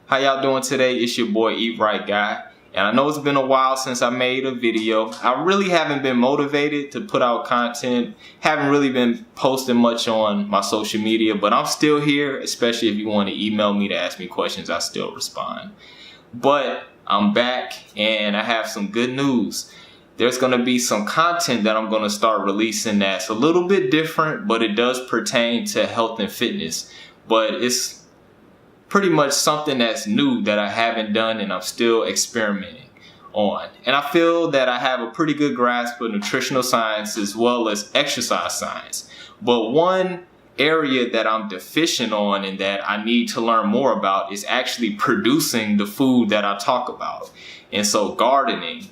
How y'all doing today? It's your boy Eat Right Guy, and I know it's been a while since I made a video. I really haven't been motivated to put out content, haven't really been posting much on my social media, but I'm still here, especially if you want to email me to ask me questions, I still respond. But I'm back and I have some good news. There's going to be some content that I'm going to start releasing that's a little bit different, but it does pertain to health and fitness. But it's pretty much something that's new that I haven't done and I'm still experimenting on. And I feel that I have a pretty good grasp of nutritional science as well as exercise science. But one area that I'm deficient on and that I need to learn more about is actually producing the food that I talk about. And so gardening,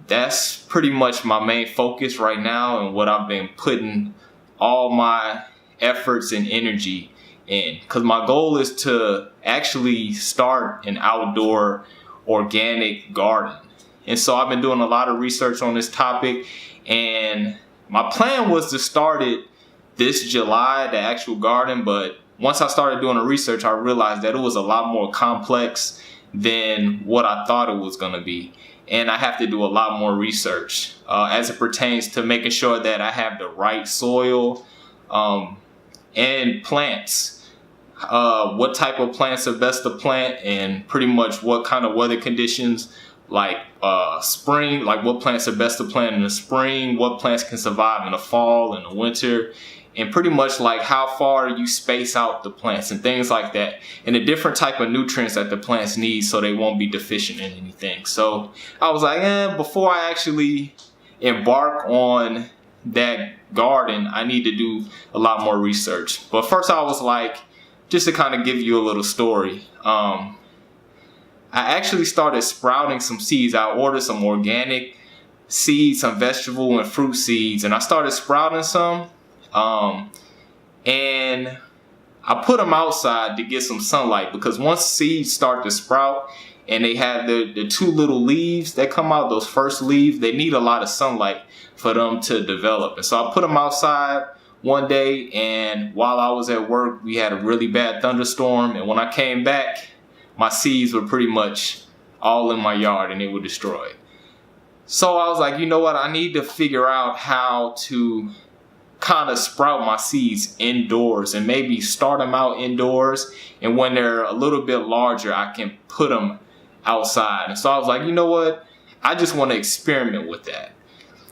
that's pretty much my main focus right now and what I've been putting all my efforts and energy in, because my goal is to actually start an outdoor organic garden. And so I've been doing a lot of research on this topic, and my plan was to start it this July, the actual garden, but once I started doing the research, I realized that it was a lot more complex than what I thought it was going to be. And I have to do a lot more research as it pertains to making sure that I have the right soil and plants. What type of plants are best to plant, and pretty much what kind of weather conditions, like spring, like what plants are best to plant in the spring, what plants can survive in the fall and the winter, and pretty much like how far you space out the plants and things like that, and the different type of nutrients that the plants need so they won't be deficient in anything. So I was like, before I actually embark on that garden, I need to do a lot more research. But first I was like, just to kind of give you a little story, I actually started sprouting some seeds. I ordered some organic seeds, some vegetable and fruit seeds, and I started sprouting some. And I put them outside to get some sunlight, because once seeds start to sprout and they have the two little leaves that come out, those first leaves, they need a lot of sunlight for them to develop. And so I put them outside one day, and while I was at work, we had a really bad thunderstorm. And when I came back, my seeds were pretty much all in my yard and they were destroyed. So I was like, you know what? I need to figure out how to kind of sprout my seeds indoors and maybe start them out indoors. And when they're a little bit larger, I can put them outside. And so I was like, you know what? I just want to experiment with that.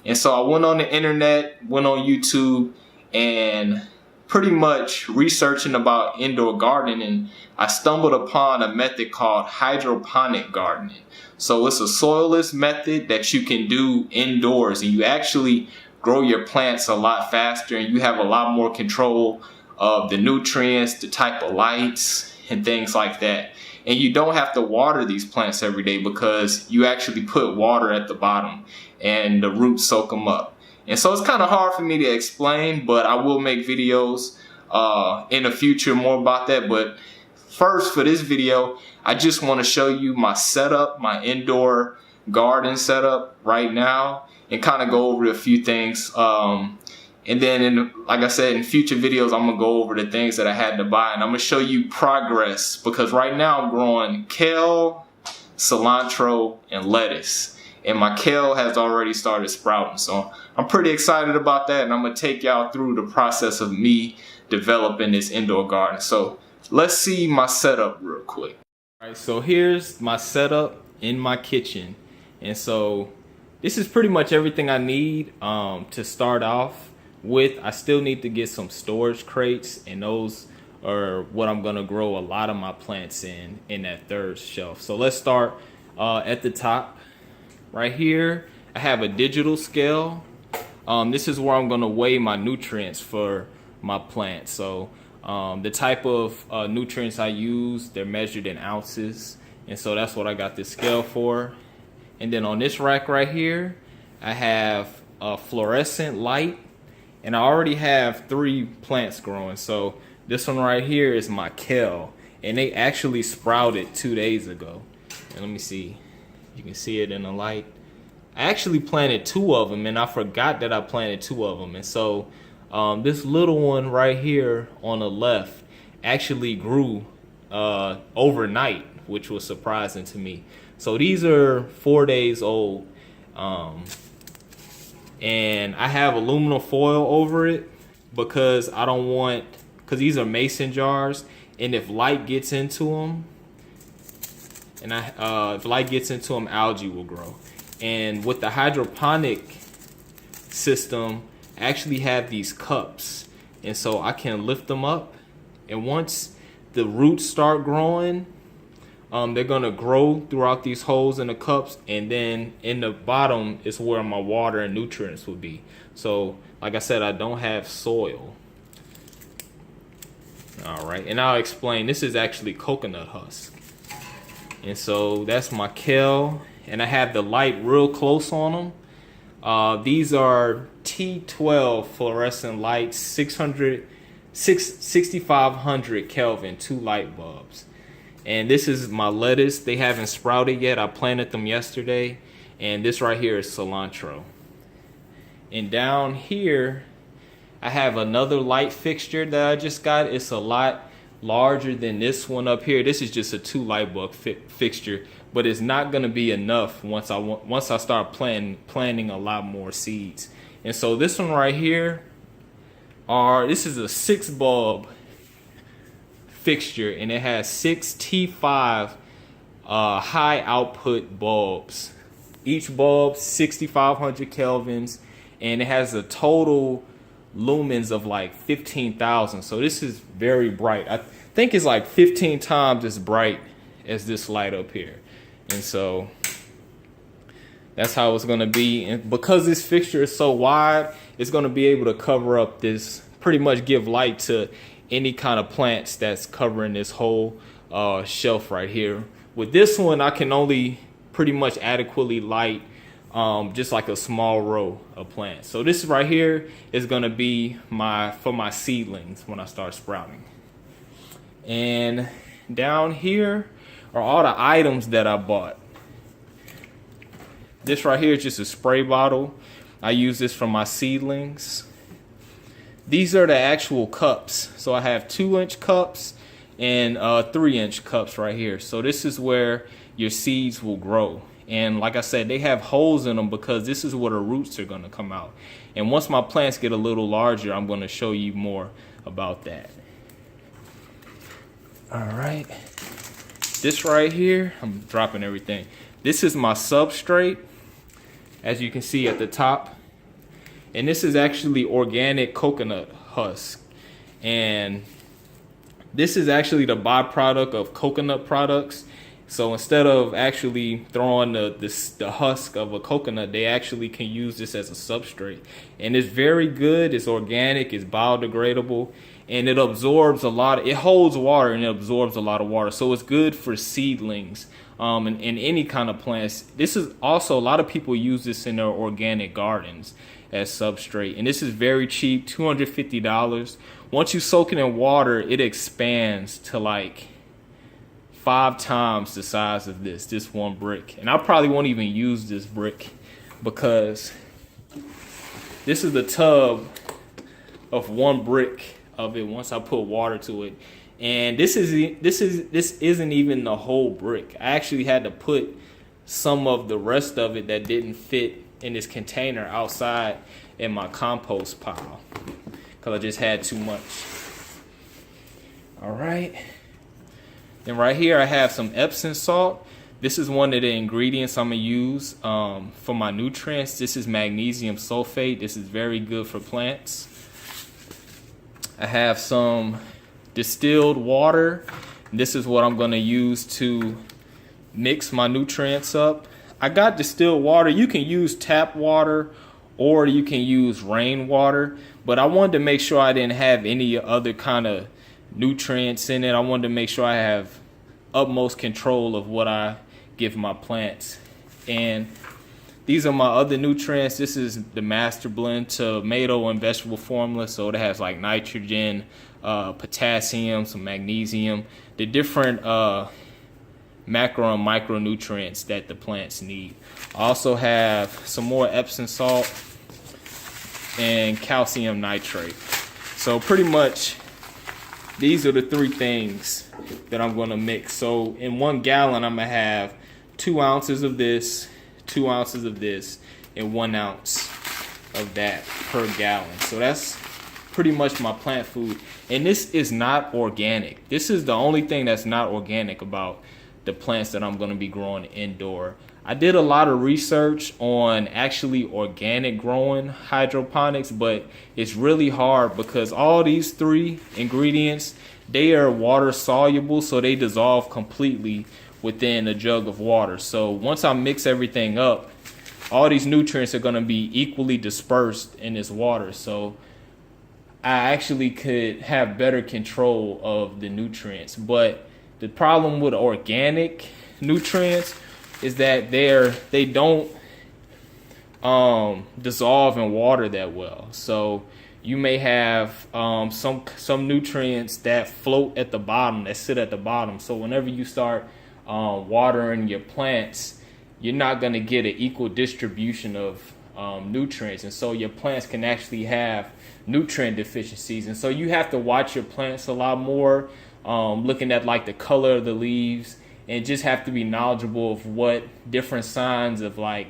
And so I went on the internet, went on YouTube, and pretty much researching about indoor gardening, and I stumbled upon a method called hydroponic gardening. So it's a soilless method that you can do indoors, and you actually grow your plants a lot faster, and you have a lot more control of the nutrients, the type of lights, and things like that. And you don't have to water these plants every day, because you actually put water at the bottom and the roots soak them up. And so it's kind of hard for me to explain, but I will make videos in the future more about that. But first, for this video, I just want to show you my setup, my indoor garden setup right now, and kind of go over a few things. And then, like I said, in future videos, I'm going to go over the things that I had to buy. And I'm going to show you progress, because right now I'm growing kale, cilantro, and lettuce. And my kale has already started sprouting. So I'm pretty excited about that. And I'm going to take y'all through the process of me developing this indoor garden. So let's see my setup real quick. All right, so here's my setup in my kitchen. And so this is pretty much everything I need to start off with. I still need to get some storage crates, and those are what I'm going to grow a lot of my plants in that third shelf. So let's start at the top. Right here, I have a digital scale. This is where I'm going to weigh my nutrients for my plants. So the type of nutrients I use, they're measured in ounces. And so that's what I got this scale for. And then on this rack right here, I have a fluorescent light. And I already have 3 plants growing. So this one right here is my kale. And they actually sprouted 2 days ago. And let me see. You can see it in the light. I actually planted 2 of them, and I forgot that I planted 2 of them. And so this little one right here on the left actually grew overnight which was surprising to me. So these are 4 days old. And I have aluminum foil over it because I don't want, because these are mason jars, and if light gets into them, and if light gets into them, algae will grow. And with the hydroponic system, I actually have these cups, and so I can lift them up, and once the roots start growing, they're gonna grow throughout these holes in the cups, and then in the bottom is where my water and nutrients will be. So like I said, I don't have soil. All right, and I'll explain. This is actually coconut husk, and so that's my kale, and I have the light real close on them. These are T12 fluorescent lights, 6500 Kelvin, 2 light bulbs. And this is my lettuce. They haven't sprouted yet. I planted them yesterday. And this right here is cilantro. And down here, I have another light fixture that I just got. It's a lot larger than this one up here. This is just a 2 light bulb fixture, but it's not going to be enough once I start planting a lot more seeds. And so this one right here, this is a 6 bulb fixture, and it has 6 T5 high output bulbs. Each bulb 6500 kelvins, and it has a total lumens of like 15,000. So this is very bright. I think it's like 15 times as bright as this light up here. And so that's how it's going to be. And because this fixture is so wide, it's going to be able to cover up this, pretty much give light to any kind of plants that's covering this whole shelf right here. With this one, I can only pretty much adequately light just like a small row of plants. So this right here is going to be for my seedlings when I start sprouting. And down here are all the items that I bought. This right here is just a spray bottle. I use this for my seedlings. These are the actual cups. So I have 2-inch cups and 3-inch cups right here. So this is where your seeds will grow. And like I said, they have holes in them because this is where the roots are going to come out. And once my plants get a little larger, I'm going to show you more about that. All right. This right here, I'm dropping everything. This is my substrate, as you can see at the top. And this is actually organic coconut husk. And this is actually the byproduct of coconut products. So instead of actually throwing the husk of a coconut, they actually can use this as a substrate. And it's very good, it's organic, it's biodegradable, and it absorbs it holds water and it absorbs a lot of water. So it's good for seedlings and any kind of plants. This is also, a lot of people use this in their organic gardens as substrate. And this is very cheap, $250. Once you soak it in water, it expands to like 5 times the size of this one brick. And I probably won't even use this brick because this is the tub of 1 brick of it once I put water to it. And this isn't even the whole brick. I actually had to put some of the rest of it that didn't fit in this container outside in my compost pile because I just had too much. All right. And right here I have some Epsom salt. This is one of the ingredients I'm going to use for my nutrients. This is magnesium sulfate. This is very good for plants. I have some distilled water. This is what I'm going to use to mix my nutrients up. I got distilled water. You can use tap water or you can use rainwater, but I wanted to make sure I didn't have any other kind of nutrients in it. I wanted to make sure I have utmost control of what I give my plants. And these are my other nutrients. This is the master blend tomato and vegetable formula. So it has like nitrogen, potassium, some magnesium, the different macro and micronutrients that the plants need. I also have some more Epsom salt and calcium nitrate. So pretty much these are the 3 things that I'm gonna mix. So in 1 gallon, I'm gonna have 2 ounces of this, 2 ounces of this, and 1 ounce of that per gallon. So that's pretty much my plant food. And this is not organic. This is the only thing that's not organic about the plants that I'm going to be growing indoor. I did a lot of research on actually organic growing hydroponics, but it's really hard because all these 3 ingredients, they are water soluble, so they dissolve completely within a jug of water. So once I mix everything up, all these nutrients are going to be equally dispersed in this water. So I actually could have better control of the nutrients. But the problem with organic nutrients is that they don't dissolve in water that well. So you may have some nutrients that float at the bottom, that sit at the bottom. So whenever you start watering your plants, you're not going to get an equal distribution of nutrients. And so your plants can actually have nutrient deficiencies. And so you have to watch your plants a lot more, looking at like the color of the leaves, and just have to be knowledgeable of what different signs of like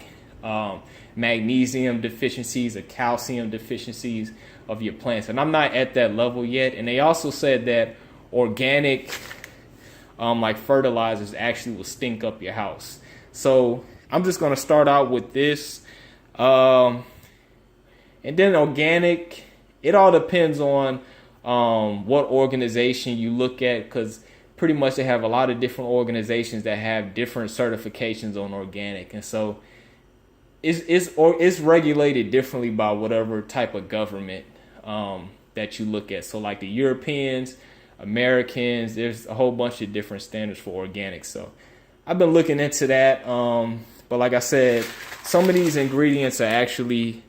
magnesium deficiencies or calcium deficiencies of your plants. And I'm not at that level yet. And they also said that organic like fertilizers actually will stink up your house. So I'm just going to start out with this. And then organic, it all depends on what organization you look at, because pretty much they have a lot of different organizations that have different certifications on organic. And so it's regulated differently by whatever type of government that you look at. So like the Europeans, Americans, there's a whole bunch of different standards for organic. So I've been looking into that. But like I said, some of these ingredients are actually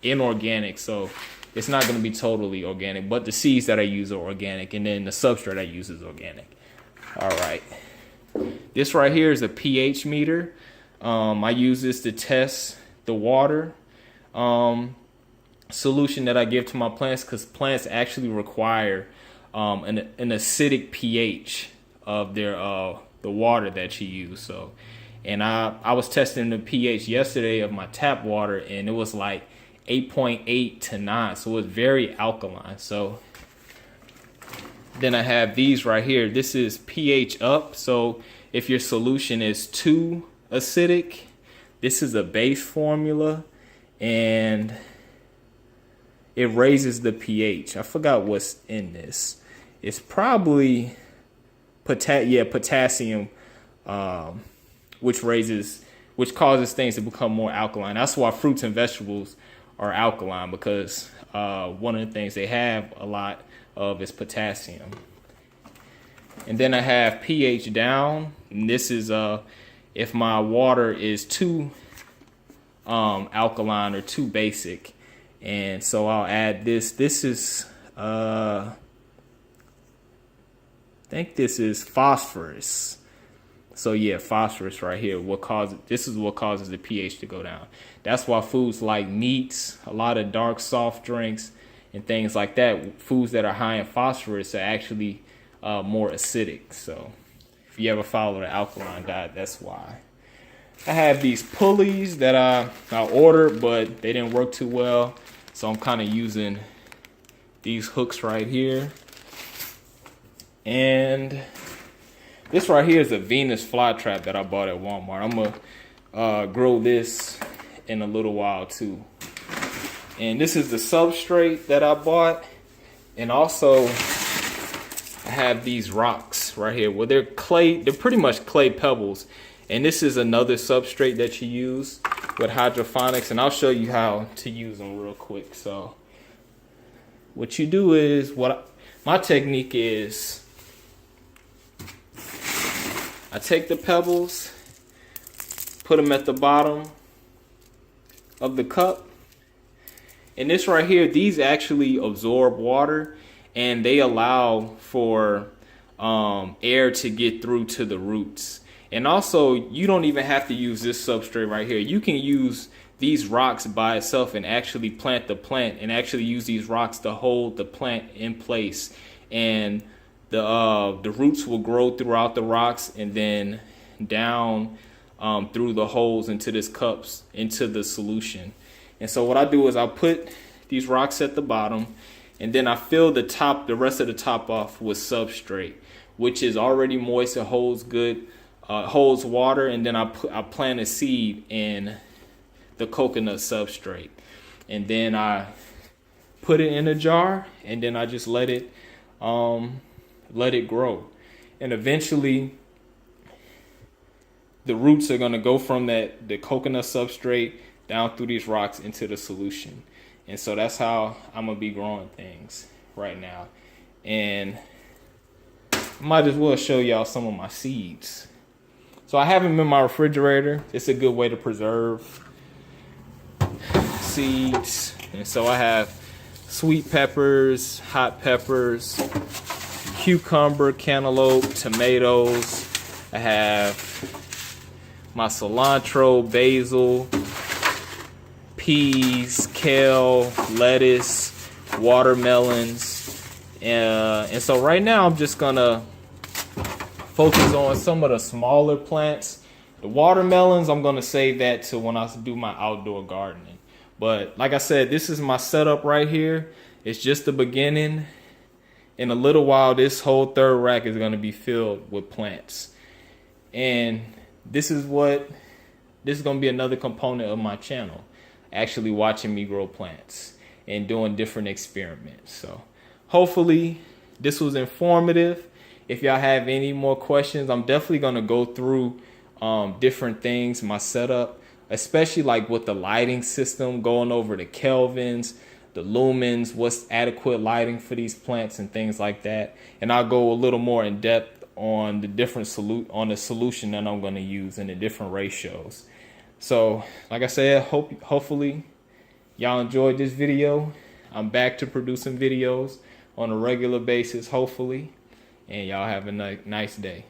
inorganic. So it's not going to be totally organic. But the seeds that I use are organic. And then the substrate I use is organic. All right. This right here is a pH meter. I use this to test the water solution that I give to my plants, because plants actually require an acidic pH of their the water that you use. So, and I was testing the pH yesterday of my tap water, and it was like 8.8 to 9, so it's very alkaline. So then I have these right here. This is pH up. So if your solution is too acidic, this is a base formula, and it raises the pH. I forgot what's in this. It's probably potassium, which causes things to become more alkaline. That's why fruits and vegetables are alkaline, because one of the things they have a lot of is potassium. And then I have pH down, and this is if my water is too alkaline or too basic. And so I'll add this. This is I think this is phosphorus. So yeah, phosphorus right here. This is what causes the pH to go down. That's why foods like meats, a lot of dark soft drinks, and things like that, foods that are high in phosphorus are actually more acidic. So if you ever follow the alkaline diet, that's why. I have these pulleys that I ordered, but they didn't work too well. So I'm kind of using these hooks right here. And this right here is a Venus flytrap that I bought at Walmart. I'm going to grow this in a little while too. And this is the substrate that I bought. And also I have these rocks right here. Well, they're pretty much clay pebbles. And this is another substrate that you use with hydroponics, and I'll show you how to use them real quick. So what you do is, my technique is, I take the pebbles, put them at the bottom of the cup, and this right here, these actually absorb water, and they allow for air to get through to the roots. And also, you don't even have to use this substrate right here. You can use these rocks by itself and actually plant the plant, and actually use these rocks to hold the plant in place. And the roots will grow throughout the rocks and then down through the holes into this cups into the solution. And so what I do is I put these rocks at the bottom, and then I fill the rest of the top off with substrate, which is already moist. It holds holds water, and then I plant a seed in the coconut substrate, and then I put it in a jar, and then I just let it grow, and eventually the roots are gonna go from the coconut substrate down through these rocks into the solution. And so that's how I'm gonna be growing things right now. And I might as well show y'all some of my seeds. So I have them in my refrigerator. It's a good way to preserve seeds. And so I have sweet peppers, hot peppers, cucumber, cantaloupe, tomatoes. I have my cilantro, basil, peas, kale, lettuce, watermelons. And so right now I'm just gonna focus on some of the smaller plants. The watermelons, I'm gonna save that to when I do my outdoor gardening. But like I said, this is my setup right here. It's just the beginning. In a little while, this whole third rack is gonna be filled with plants. And this is gonna be another component of my channel, actually watching me grow plants and doing different experiments. So hopefully this was informative. If y'all have any more questions, I'm definitely gonna go through different things, my setup, especially like with the lighting system, going over the kelvins, the lumens, what's adequate lighting for these plants and things like that. And I'll go a little more in depth on the different solution that I'm gonna use and the different ratios. So like I said, hopefully y'all enjoyed this video. I'm back to producing videos on a regular basis, hopefully. And y'all have a nice day.